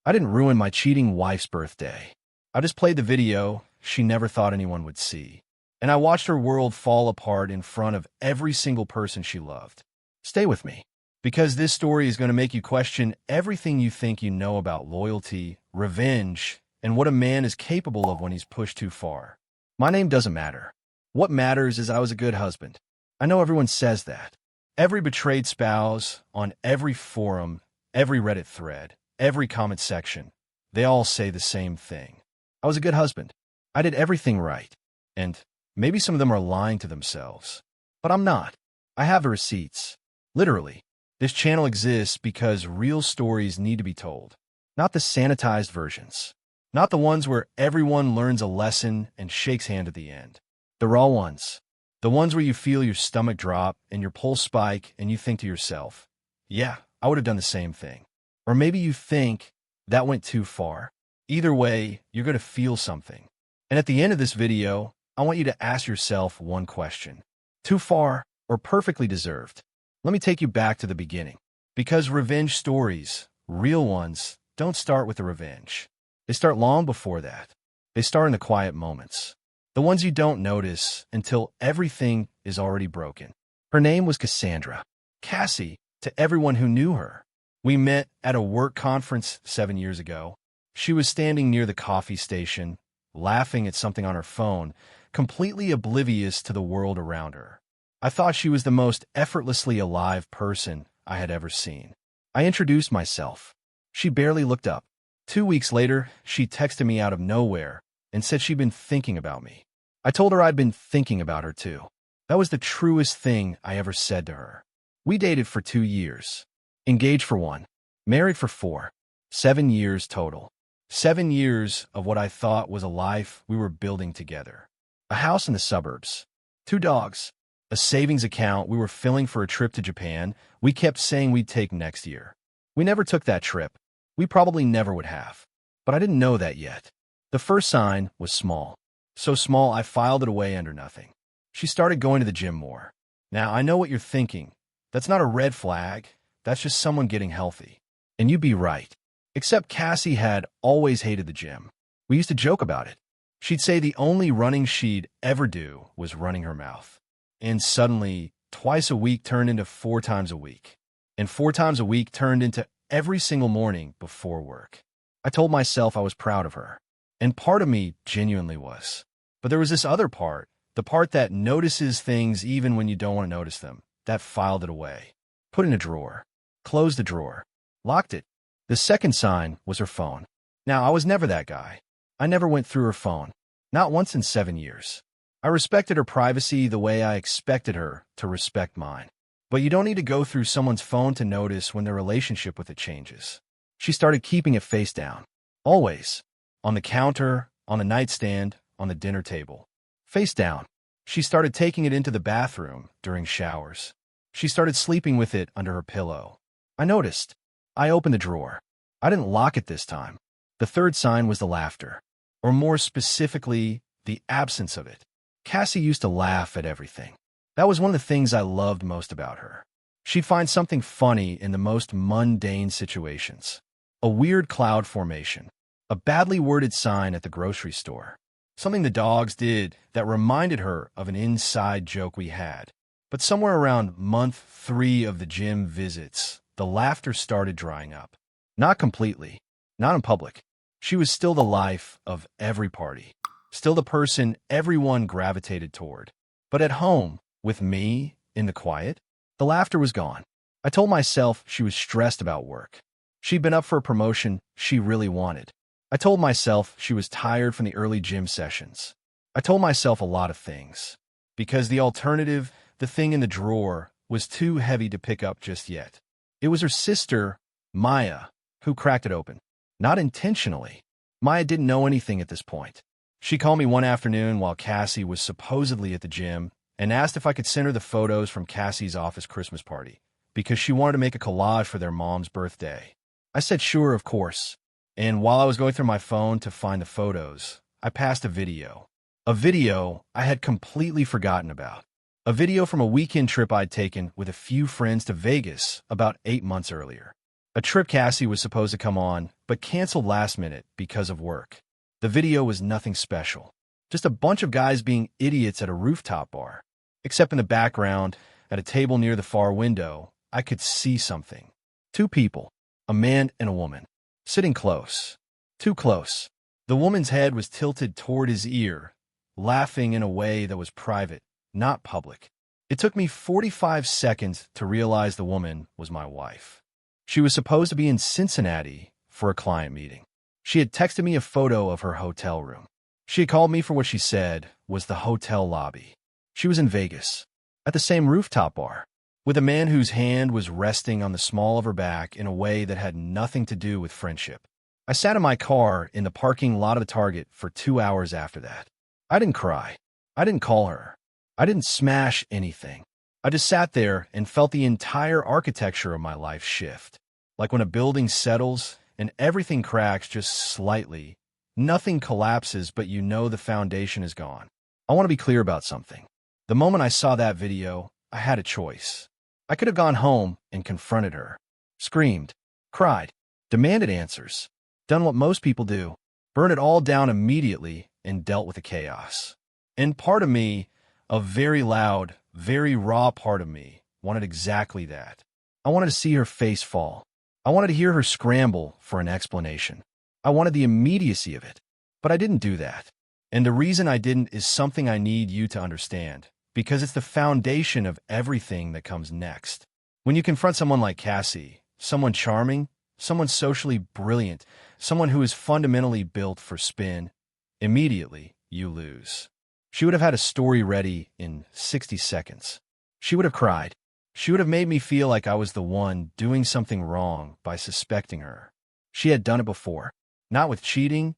I didn't ruin my cheating wife's birthday. I just played the video she never thought anyone would see. And I watched her world fall apart in front of every single person she loved. Stay with me, because this story is going to make you question everything you think you know about loyalty, revenge, and what a man is capable of when he's pushed too far. My name doesn't matter. What matters is I was a good husband. I know everyone says that. Every betrayed spouse, on every forum, every Reddit thread, every comment section, they all say the same thing. I was a good husband. I did everything right. And maybe some of them are lying to themselves. But I'm not. I have the receipts. Literally. This channel exists because real stories need to be told. Not the sanitized versions. Not the ones where everyone learns a lesson and shakes hand at the end. The raw ones. The ones where you feel your stomach drop and your pulse spike and you think to yourself, yeah, I would have done the same thing. Or maybe you think that went too far. Either way, you're going to feel something. And at the end of this video, I want you to ask yourself one question. Too far or perfectly deserved? Let me take you back to the beginning. Because revenge stories, real ones, don't start with a revenge. They start long before that. They start in the quiet moments. The ones you don't notice until everything is already broken. Her name was Cassandra. Cassie, to everyone who knew her. We met at a work conference 7 years ago. She was standing near the coffee station, laughing at something on her phone, completely oblivious to the world around her. I thought she was the most effortlessly alive person I had ever seen. I introduced myself. She barely looked up. 2 weeks later, she texted me out of nowhere and said she'd been thinking about me. I told her I'd been thinking about her too. That was the truest thing I ever said to her. We dated for 2 years. Engaged for 1. Married for 4. 7 years total. 7 years of what I thought was a life we were building together. A house in the suburbs. 2 dogs. A savings account we were filling for a trip to Japan we kept saying we'd take next year. We never took that trip. We probably never would have. But I didn't know that yet. The first sign was small. So small I filed it away under nothing. She started going to the gym more. Now, I know what you're thinking. That's not a red flag. That's just someone getting healthy. And you'd be right. Except Cassie had always hated the gym. We used to joke about it. She'd say the only running she'd ever do was running her mouth. And suddenly, twice a week turned into 4 times a week. And 4 times a week turned into every single morning before work. I told myself I was proud of her. And part of me genuinely was. But there was this other part, the part that notices things even when you don't want to notice them, that filed it away. Put in a drawer. Closed the drawer. Locked it. The second sign was her phone. Now, I was never that guy. I never went through her phone. Not once in 7 years. I respected her privacy the way I expected her to respect mine. But you don't need to go through someone's phone to notice when their relationship with it changes. She started keeping it face down. Always. On the counter, on the nightstand, on the dinner table. Face down. She started taking it into the bathroom during showers. She started sleeping with it under her pillow. I noticed. I opened the drawer. I didn't lock it this time. The third sign was the laughter. Or more specifically, the absence of it. Cassie used to laugh at everything. That was one of the things I loved most about her. She'd find something funny in the most mundane situations. A weird cloud formation. A badly worded sign at the grocery store. Something the dogs did that reminded her of an inside joke we had. But somewhere around month 3 of the gym visits, the laughter started drying up. Not completely. Not in public. She was still the life of every party. Still the person everyone gravitated toward. But at home, with me, in the quiet, the laughter was gone. I told myself she was stressed about work. She'd been up for a promotion she really wanted. I told myself she was tired from the early gym sessions. I told myself a lot of things. Because the alternative, the thing in the drawer, was too heavy to pick up just yet. It was her sister, Maya, who cracked it open. Not intentionally. Maya didn't know anything at this point. She called me one afternoon while Cassie was supposedly at the gym and asked if I could send her the photos from Cassie's office Christmas party because she wanted to make a collage for their mom's birthday. I said sure, of course. And while I was going through my phone to find the photos, I passed a video. A video I had completely forgotten about. A video from a weekend trip I'd taken with a few friends to Vegas about 8 months earlier. A trip Cassie was supposed to come on, but canceled last minute because of work. The video was nothing special. Just a bunch of guys being idiots at a rooftop bar. Except in the background, at a table near the far window, I could see something. Two people, a man and a woman, sitting close. Too close. The woman's head was tilted toward his ear, laughing in a way that was private, not public. It took me 45 seconds to realize the woman was my wife. She was supposed to be in Cincinnati for a client meeting. She had texted me a photo of her hotel room. She had called me for what she said was the hotel lobby. She was in Vegas, at the same rooftop bar, with a man whose hand was resting on the small of her back in a way that had nothing to do with friendship. I sat in my car in the parking lot of the Target for 2 hours after that. I didn't cry. I didn't call her. I didn't smash anything. I just sat there and felt the entire architecture of my life shift. Like when a building settles and everything cracks just slightly. Nothing collapses, but you know the foundation is gone. I want to be clear about something. The moment I saw that video, I had a choice. I could have gone home and confronted her, screamed, cried, demanded answers, done what most people do, burned it all down immediately and dealt with the chaos. And part of me, a very loud, very raw part of me, wanted exactly that. I wanted to see her face fall. I wanted to hear her scramble for an explanation. I wanted the immediacy of it, but I didn't do that. And the reason I didn't is something I need you to understand, because it's the foundation of everything that comes next. When you confront someone like Cassie, someone charming, someone socially brilliant, someone who is fundamentally built for spin, immediately you lose. She would have had a story ready in 60 seconds. She would have cried. She would have made me feel like I was the one doing something wrong by suspecting her. She had done it before, not with cheating,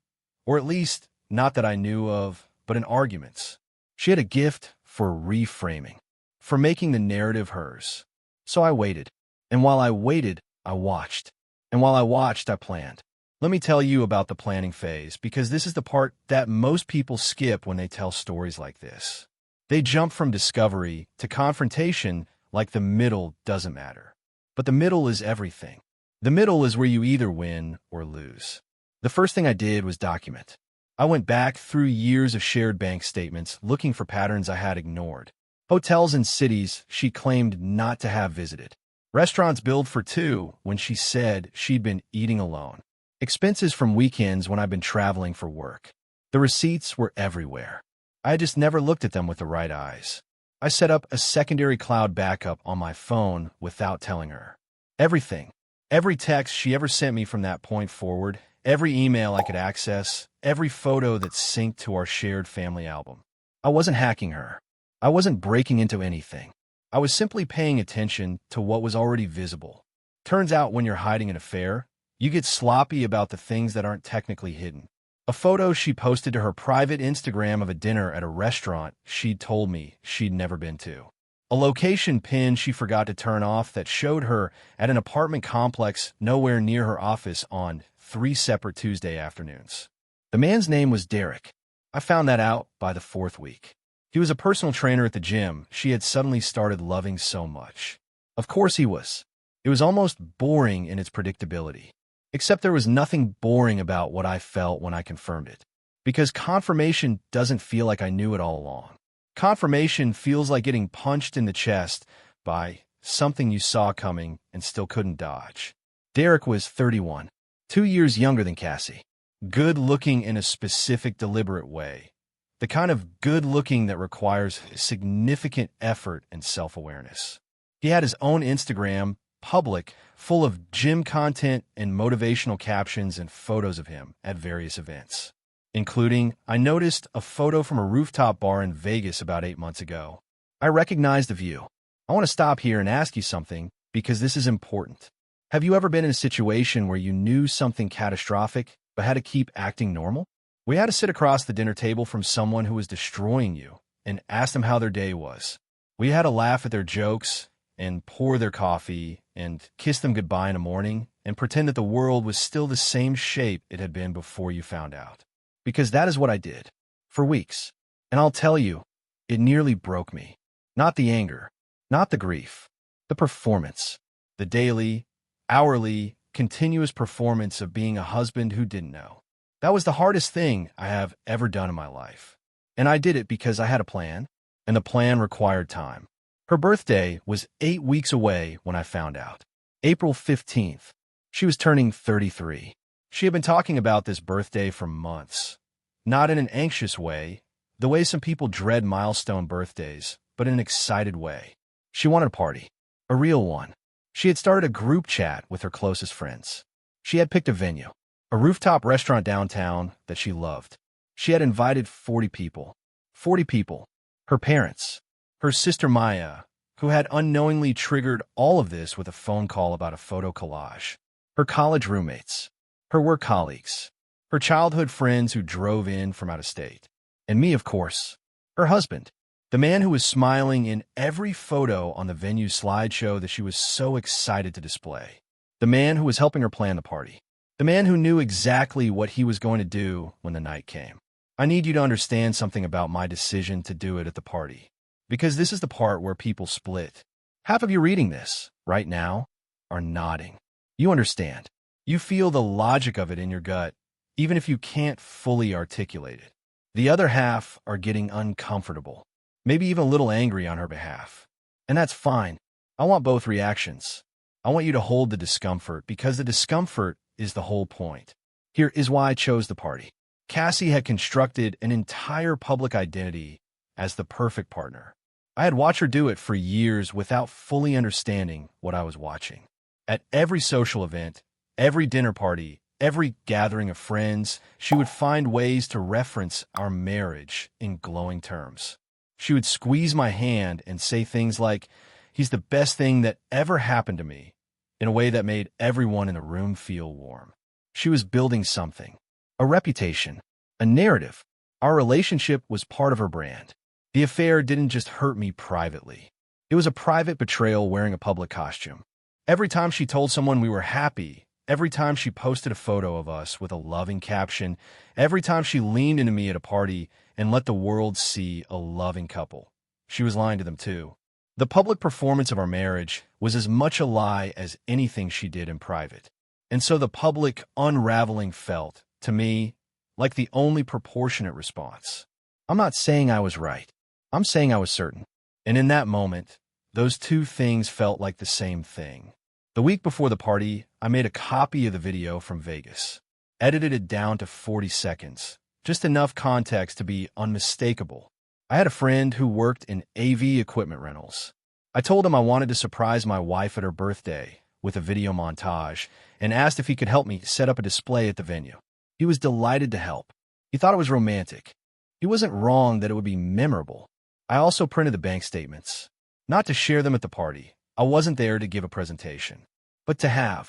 or at least not that I knew of, but in arguments. She had a gift for reframing, for making the narrative hers. So I waited. And while I waited, I watched. And while I watched, I planned. Let me tell you about the planning phase, because this is the part that most people skip when they tell stories like this. They jump from discovery to confrontation like the middle doesn't matter. But the middle is everything. The middle is where you either win or lose. The first thing I did was document. I went back through years of shared bank statements looking for patterns I had ignored. Hotels and cities she claimed not to have visited. Restaurants billed for two when she said she'd been eating alone. Expenses from weekends when I'd been traveling for work. The receipts were everywhere. I had just never looked at them with the right eyes. I set up a secondary cloud backup on my phone without telling her. Everything. Every text she ever sent me from that point forward, every email I could access, every photo that synced to our shared family album. I wasn't hacking her. I wasn't breaking into anything. I was simply paying attention to what was already visible. Turns out when you're hiding an affair, you get sloppy about the things that aren't technically hidden. A photo she posted to her private Instagram of a dinner at a restaurant she'd told me she'd never been to. A location pin she forgot to turn off that showed her at an apartment complex nowhere near her office on 3 separate Tuesday afternoons. The man's name was Derek. I found that out by the 4th week. He was a personal trainer at the gym she had suddenly started loving so much. Of course he was. It was almost boring in its predictability. Except there was nothing boring about what I felt when I confirmed it. Because confirmation doesn't feel like I knew it all along. Confirmation feels like getting punched in the chest by something you saw coming and still couldn't dodge. Derek was 31, 2 years younger than Cassie. Good-looking in a specific, deliberate way. The kind of good-looking that requires significant effort and self-awareness. He had his own Instagram, public, full of gym content and motivational captions and photos of him at various events. Including, I noticed a photo from a rooftop bar in Vegas about 8 months ago. I recognized the view. I want to stop here and ask you something, because this is important. Have you ever been in a situation where you knew something catastrophic, but had to keep acting normal? We had to sit across the dinner table from someone who was destroying you and ask them how their day was. We had to laugh at their jokes and pour their coffee and kiss them goodbye in the morning and pretend that the world was still the same shape it had been before you found out. Because that is what I did. For weeks. And I'll tell you, it nearly broke me. Not the anger, not the grief, the performance. The daily, hourly, continuous performance of being a husband who didn't know. That was the hardest thing I have ever done in my life. And I did it because I had a plan, and the plan required time. Her birthday was 8 weeks away when I found out. April 15th. She was turning 33. She had been talking about this birthday for months. Not in an anxious way, the way some people dread milestone birthdays, but in an excited way. She wanted a party. A real one. She had started a group chat with her closest friends. She had picked a venue. A rooftop restaurant downtown that she loved. She had invited 40 people. 40 people. Her parents. Her sister Maya, who had unknowingly triggered all of this with a phone call about a photo collage. Her college roommates. Her work colleagues. Her childhood friends who drove in from out of state. And me, of course. Her husband. The man who was smiling in every photo on the venue slideshow that she was so excited to display. The man who was helping her plan the party. The man who knew exactly what he was going to do when the night came. I need you to understand something about my decision to do it at the party. Because this is the part where people split. Half of you reading this, right now, are nodding. You understand. You feel the logic of it in your gut, even if you can't fully articulate it. The other half are getting uncomfortable. Maybe even a little angry on her behalf. And that's fine. I want both reactions. I want you to hold the discomfort because the discomfort is the whole point. Here is why I chose the party. Cassie had constructed an entire public identity as the perfect partner. I had watched her do it for years without fully understanding what I was watching. At every social event, every dinner party, every gathering of friends, she would find ways to reference our marriage in glowing terms. She would squeeze my hand and say things like, "He's the best thing that ever happened to me," in a way that made everyone in the room feel warm. She was building something, a reputation, a narrative. Our relationship was part of her brand. The affair didn't just hurt me privately. It was a private betrayal wearing a public costume. Every time she told someone we were happy, every time she posted a photo of us with a loving caption, every time she leaned into me at a party and let the world see a loving couple, she was lying to them too. The public performance of our marriage was as much a lie as anything she did in private. And so the public unraveling felt, to me, like the only proportionate response. I'm not saying I was right. I'm saying I was certain. And in that moment, those two things felt like the same thing. The week before the party, I made a copy of the video from Vegas, edited it down to 40 seconds, just enough context to be unmistakable. I had a friend who worked in AV equipment rentals. I told him I wanted to surprise my wife at her birthday with a video montage and asked if he could help me set up a display at the venue. He was delighted to help. He thought it was romantic. He wasn't wrong that it would be memorable. I also printed the bank statements. Not to share them at the party. I wasn't there to give a presentation. But to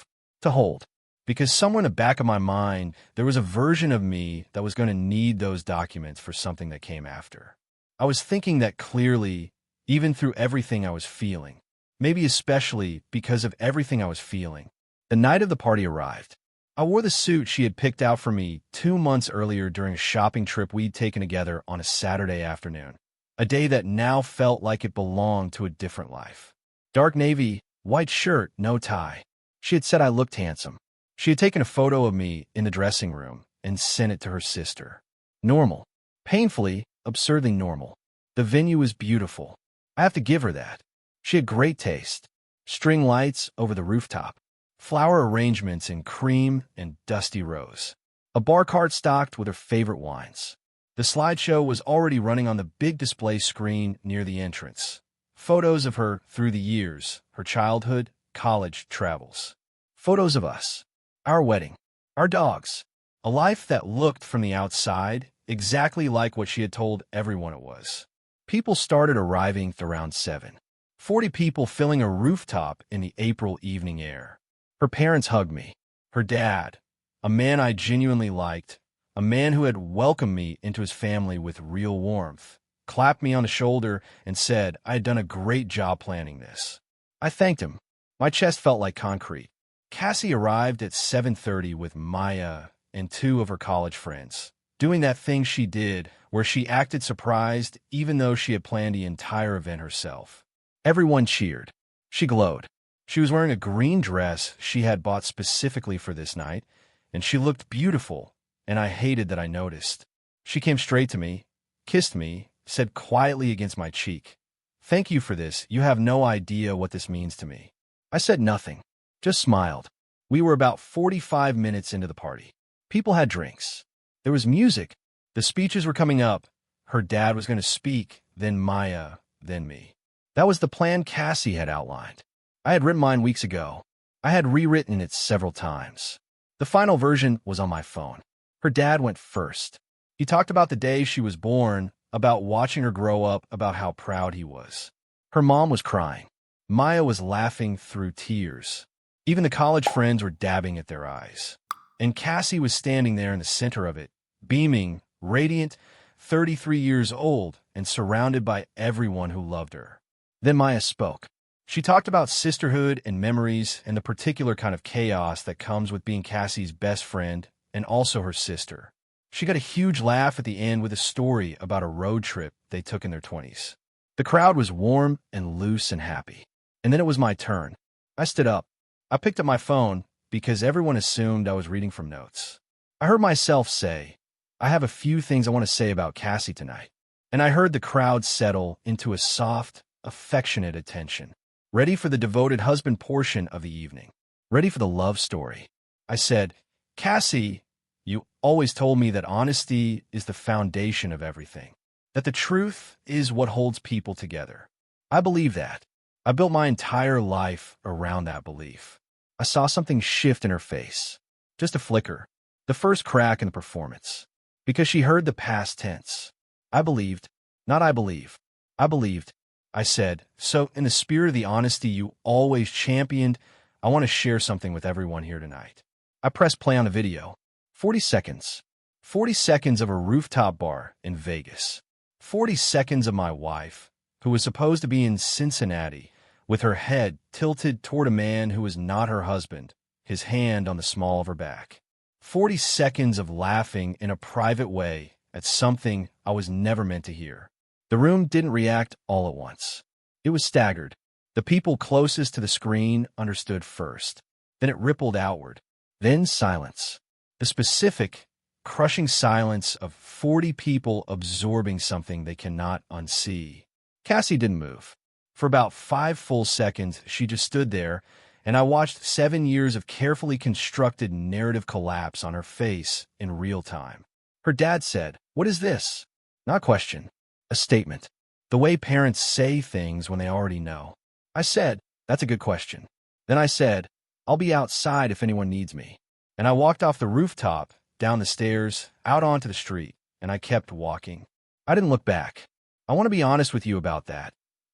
hold. Because somewhere in the back of my mind, there was a version of me that was going to need those documents for something that came after. I was thinking that clearly, even through everything I was feeling. Maybe especially because of everything I was feeling. The night of the party arrived. I wore the suit she had picked out for me 2 months earlier during a shopping trip we'd taken together on a Saturday afternoon. A day that now felt like it belonged to a different life. Dark navy, white shirt, no tie. She had said I looked handsome. She had taken a photo of me in the dressing room and sent it to her sister. Normal. Painfully, absurdly normal. The venue was beautiful. I have to give her that. She had great taste. String lights over the rooftop. Flower arrangements in cream and dusty rose. A bar cart stocked with her favorite wines. The slideshow was already running on the big display screen near the entrance. Photos of her through the years, her childhood, college travels. Photos of us. Our wedding. Our dogs. A life that looked from the outside exactly like what she had told everyone it was. People started arriving around 7. 40 people filling a rooftop in the April evening air. Her parents hugged me. Her dad, a man I genuinely liked, a man who had welcomed me into his family with real warmth, clapped me on the shoulder and said I had done a great job planning this. I thanked him. My chest felt like concrete. Cassie arrived at 7:30 with Maya and 2 of her college friends, doing that thing she did where she acted surprised even though she had planned the entire event herself. Everyone cheered. She glowed. She was wearing a green dress she had bought specifically for this night, and she looked beautiful, and I hated that I noticed. She came straight to me, kissed me, said quietly against my cheek, "Thank you for this. You have no idea what this means to me." I said nothing, just smiled. We were about 45 minutes into the party. People had drinks. There was music. The speeches were coming up. Her dad was going to speak, then Maya, then me. That was the plan Cassie had outlined. I had written mine weeks ago. I had rewritten it several times. The final version was on my phone. Her dad went first. He talked about the day she was born, about watching her grow up, about how proud he was. Her mom was crying. Maya was laughing through tears. Even the college friends were dabbing at their eyes. And Cassie was standing there in the center of it, beaming, radiant, 33 years old, and surrounded by everyone who loved her. Then Maya spoke. She talked about sisterhood and memories and the particular kind of chaos that comes with being Cassie's best friend and also her sister. She got a huge laugh at the end with a story about a road trip they took in their 20s. The crowd was warm and loose and happy. And then it was my turn. I stood up. I picked up my phone because everyone assumed I was reading from notes. I heard myself say, "I have a few things I want to say about Cassie tonight." And I heard the crowd settle into a soft, affectionate attention, ready for the devoted husband portion of the evening, ready for the love story. I said, "Cassie, you always told me that honesty is the foundation of everything, that the truth is what holds people together. I believe that. I built my entire life around that belief." I saw something shift in her face, just a flicker, the first crack in the performance, because she heard the past tense. I believed, not I believe. I believed. I said, "So in the spirit of the honesty you always championed, I want to share something with everyone here tonight." I pressed play on the video. 40 seconds. 40 seconds of a rooftop bar in Vegas. 40 seconds of my wife, who was supposed to be in Cincinnati, with her head tilted toward a man who was not her husband, his hand on the small of her back. 40 seconds of laughing in a private way at something I was never meant to hear. The room didn't react all at once. It was staggered. The people closest to the screen understood first. Then it rippled outward. Then silence. The specific, crushing silence of 40 people absorbing something they cannot unsee. Cassie didn't move. For about 5 full seconds, she just stood there, and I watched 7 years of carefully constructed narrative collapse on her face in real time. Her dad said, "What is this?" Not question. A statement. The way parents say things when they already know. I said, "That's a good question." Then I said, "I'll be outside if anyone needs me." And I walked off the rooftop, down the stairs, out onto the street, and I kept walking. I didn't look back. I want to be honest with you about that.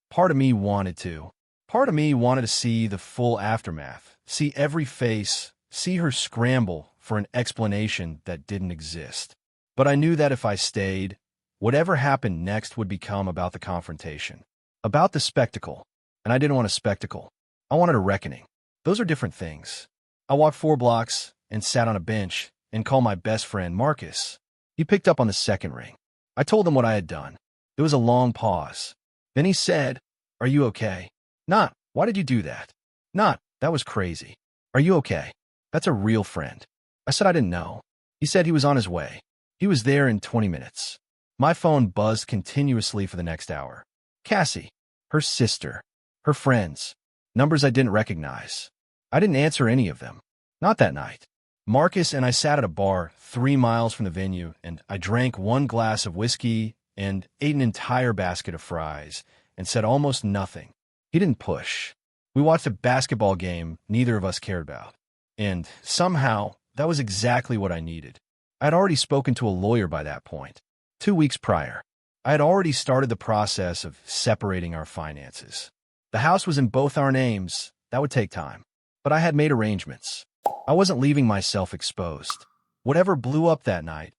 Part of me wanted to. Part of me wanted to see the full aftermath, see every face, see her scramble for an explanation that didn't exist. But I knew that if I stayed, whatever happened next would become about the confrontation, about the spectacle. And I didn't want a spectacle. I wanted a reckoning. Those are different things. I walked 4 blocks and sat on a bench and called my best friend, Marcus. He picked up on the second ring. I told him what I had done. There was a long pause. Then he said, "Are you okay?" Not, "Why did you do that?" Not, "That was crazy." "Are you okay?" That's a real friend. I said I didn't know. He said he was on his way. He was there in 20 minutes. My phone buzzed continuously for the next hour. Cassie, her sister, her friends, numbers I didn't recognize. I didn't answer any of them. Not that night. Marcus and I sat at a bar 3 miles from the venue, and I drank 1 glass of whiskey and ate an entire basket of fries and said almost nothing. He didn't push. We watched a basketball game neither of us cared about. And somehow, that was exactly what I needed. I had already spoken to a lawyer by that point. 2 weeks prior. I had already started the process of separating our finances. The house was in both our names. That would take time. But I had made arrangements. I wasn't leaving myself exposed. Whatever blew up that night,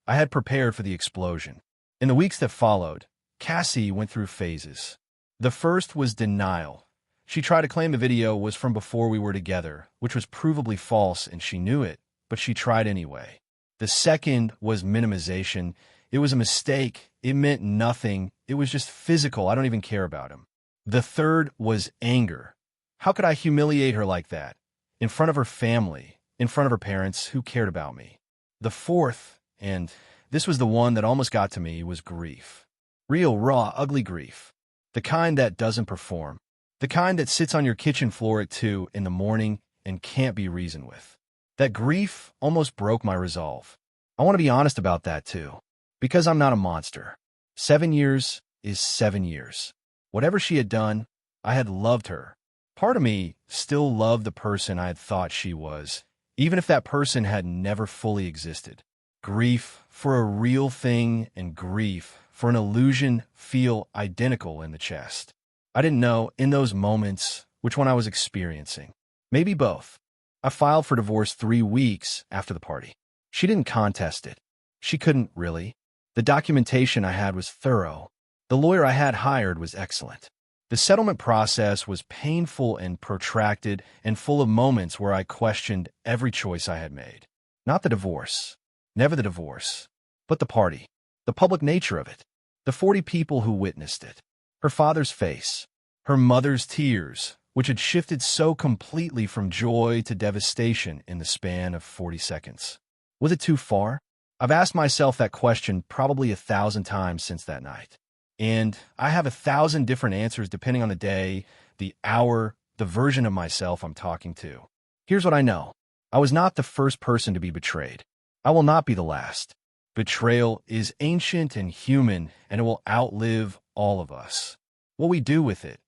I had prepared for the explosion. In the weeks that followed, Cassie went through phases. The first was denial. She tried to claim the video was from before we were together, which was provably false, and she knew it, but she tried anyway. The second was minimization. It was a mistake. It meant nothing. It was just physical. I don't even care about him. The third was anger. How could I humiliate her like that? In front of her family, in front of her parents who cared about me. The fourth, and this was the one that almost got to me, was grief. Real, raw, ugly grief. The kind that doesn't perform. The kind that sits on your kitchen floor at 2 in the morning and can't be reasoned with. That grief almost broke my resolve. I want to be honest about that too. Because I'm not a monster. 7 years is 7 years. Whatever she had done, I had loved her. Part of me still loved the person I had thought she was, even if that person had never fully existed. Grief for a real thing and grief for an illusion feel identical in the chest. I didn't know, in those moments, which one I was experiencing. Maybe both. I filed for divorce 3 weeks after the party. She didn't contest it. She couldn't, really. The documentation I had was thorough. The lawyer I had hired was excellent. The settlement process was painful and protracted and full of moments where I questioned every choice I had made. Not the divorce. Never the divorce. But the party. The public nature of it. The 40 people who witnessed it. Her father's face. Her mother's tears, which had shifted so completely from joy to devastation in the span of 40 seconds. Was it too far? I've asked myself that question probably 1,000 times since that night. And I have 1,000 different answers depending on the day, the hour, the version of myself I'm talking to. Here's what I know. I was not the first person to be betrayed. I will not be the last. Betrayal is ancient and human, and it will outlive all of us. What we do with it,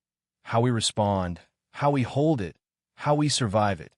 how we respond, how we hold it, how we survive it,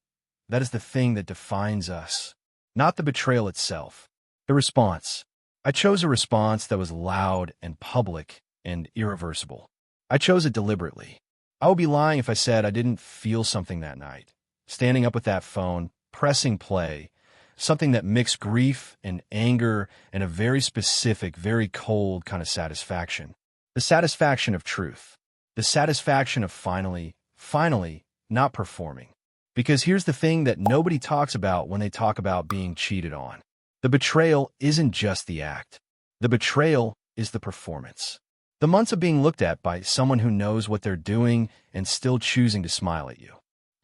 that is the thing that defines us. Not the betrayal itself. The response. I chose a response that was loud and public and irreversible. I chose it deliberately. I would be lying if I said I didn't feel something that night. Standing up with that phone, pressing play, something that mixed grief and anger and a very specific, very cold kind of satisfaction. The satisfaction of truth. The satisfaction of finally not performing. Because here's the thing that nobody talks about when they talk about being cheated on. The betrayal isn't just the act. The betrayal is the performance. The months of being looked at by someone who knows what they're doing and still choosing to smile at you.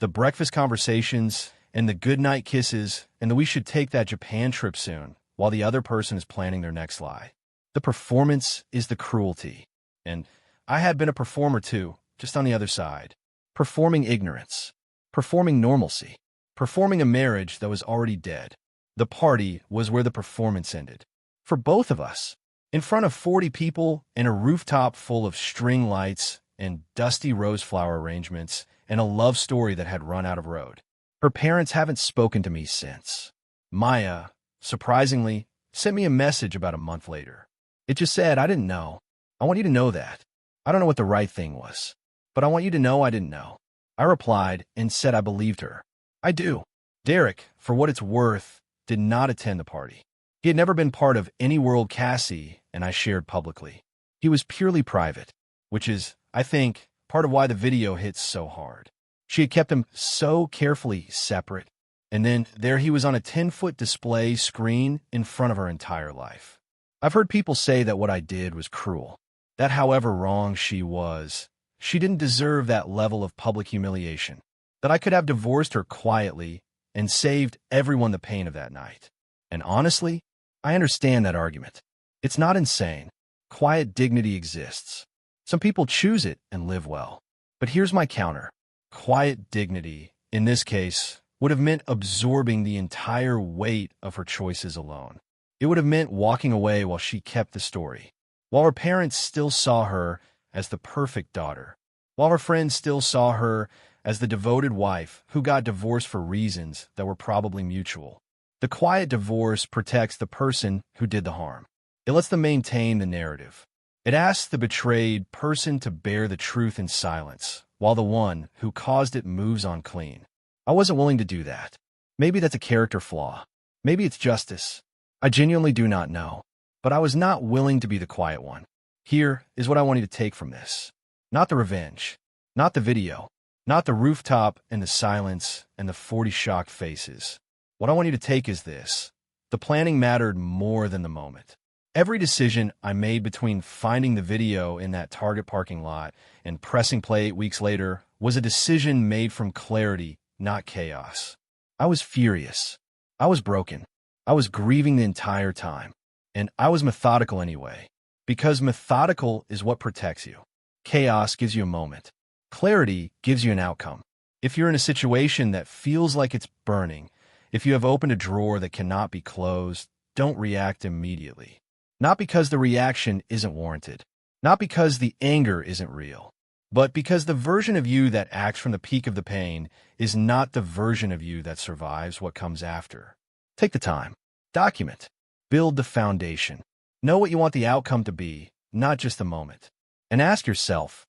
The breakfast conversations and the goodnight kisses and the we should take that Japan trip soon while the other person is planning their next lie. The performance is the cruelty. And I had been a performer too, just on the other side. Performing ignorance. Performing normalcy. Performing a marriage that was already dead. The party was where the performance ended. For both of us. In front of 40 people and a rooftop full of string lights and dusty rose flower arrangements and a love story that had run out of road. Her parents haven't spoken to me since. Maya, surprisingly, sent me a message about a month later. It just said, I didn't know. I want you to know that. I don't know what the right thing was, but I want you to know I didn't know. I replied and said I believed her. I do. Derek, for what it's worth, did not attend the party. He had never been part of any world Cassie, and I shared publicly. He was purely private, which is, I think, part of why the video hits so hard. She had kept him so carefully separate, and then there he was on a 10-foot display screen in front of her entire life. I've heard people say that what I did was cruel, that however wrong she was, she didn't deserve that level of public humiliation, that I could have divorced her quietly and saved everyone the pain of that night. And honestly, I understand that argument. It's not insane. Quiet dignity exists. Some people choose it and live well. But here's my counter. Quiet dignity, in this case, would have meant absorbing the entire weight of her choices alone. It would have meant walking away while she kept the story, while her parents still saw her as the perfect daughter, while her friends still saw her as the devoted wife who got divorced for reasons that were probably mutual. The quiet divorce protects the person who did the harm. It lets them maintain the narrative. It asks the betrayed person to bear the truth in silence, while the one who caused it moves on clean. I wasn't willing to do that. Maybe that's a character flaw. Maybe it's justice. I genuinely do not know. But I was not willing to be the quiet one. Here is what I want you to take from this. Not the revenge. Not the video. Not the rooftop and the silence and the 40 shocked faces. What I want you to take is this. The planning mattered more than the moment. Every decision I made between finding the video in that Target parking lot and pressing play 8 weeks later was a decision made from clarity, not chaos. I was furious. I was broken. I was grieving the entire time. And I was methodical anyway. Because methodical is what protects you. Chaos gives you a moment. Clarity gives you an outcome. If you're in a situation that feels like it's burning, if you have opened a drawer that cannot be closed, don't react immediately. Not because the reaction isn't warranted. Not because the anger isn't real. But because the version of you that acts from the peak of the pain is not the version of you that survives what comes after. Take the time. Document. Build the foundation. Know what you want the outcome to be, not just the moment. And ask yourself,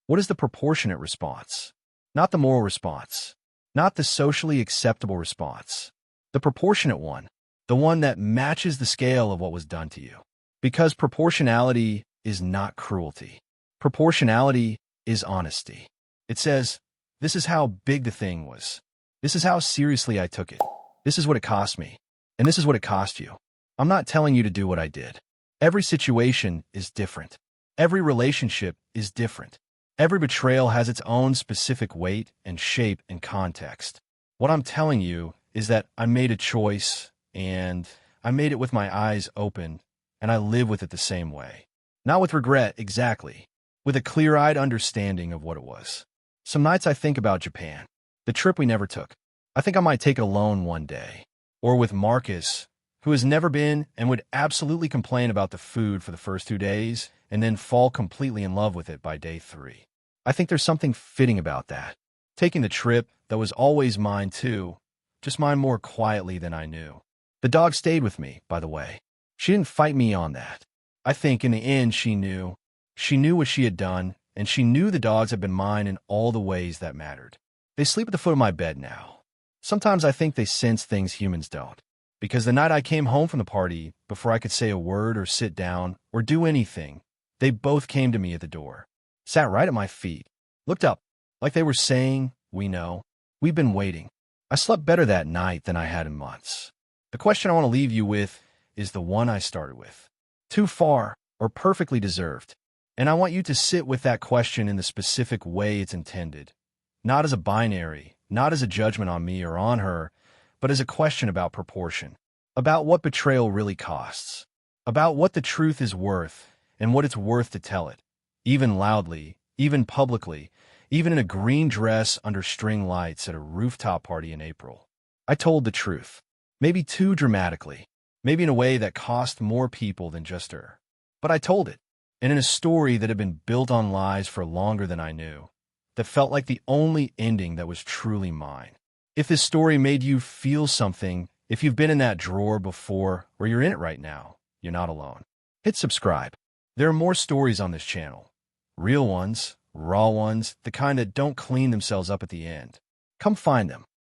what is the proportionate response? Not the moral response. Not the socially acceptable response. The proportionate one. The one that matches the scale of what was done to you. Because proportionality is not cruelty. Proportionality is honesty. It says, this is how big the thing was. This is how seriously I took it. This is what it cost me. And this is what it cost you. I'm not telling you to do what I did. Every situation is different. Every relationship is different. Every betrayal has its own specific weight and shape and context. What I'm telling you is that I made a choice, and I made it with my eyes open, and I live with it the same way. Not with regret, exactly. With a clear-eyed understanding of what it was. Some nights I think about Japan, the trip we never took. I think I might take it alone one day. Or with Marcus, who has never been and would absolutely complain about the food for the first 2 days and then fall completely in love with it by day 3. I think there's something fitting about that. Taking the trip that was always mine too, just mine more quietly than I knew. The dog stayed with me, by the way. She didn't fight me on that. I think in the end she knew. She knew what she had done, and she knew the dogs had been mine in all the ways that mattered. They sleep at the foot of my bed now. Sometimes I think they sense things humans don't. Because the night I came home from the party, before I could say a word or sit down or do anything, they both came to me at the door. Sat right at my feet. Looked up, like they were saying, we know. We've been waiting. I slept better that night than I had in months. The question I want to leave you with is the one I started with. Too far or perfectly deserved? And I want you to sit with that question in the specific way it's intended. Not as a binary, not as a judgment on me or on her, but as a question about proportion. About what betrayal really costs. About what the truth is worth and what it's worth to tell it. Even loudly, even publicly, even in a green dress under string lights at a rooftop party in April. I told the truth. Maybe too dramatically. Maybe in a way that cost more people than just her. But I told it. And in a story that had been built on lies for longer than I knew. That felt like the only ending that was truly mine. If this story made you feel something, if you've been in that drawer before or you're in it right now, you're not alone. Hit subscribe. There are more stories on this channel. Real ones, raw ones, the kind that don't clean themselves up at the end. Come find them.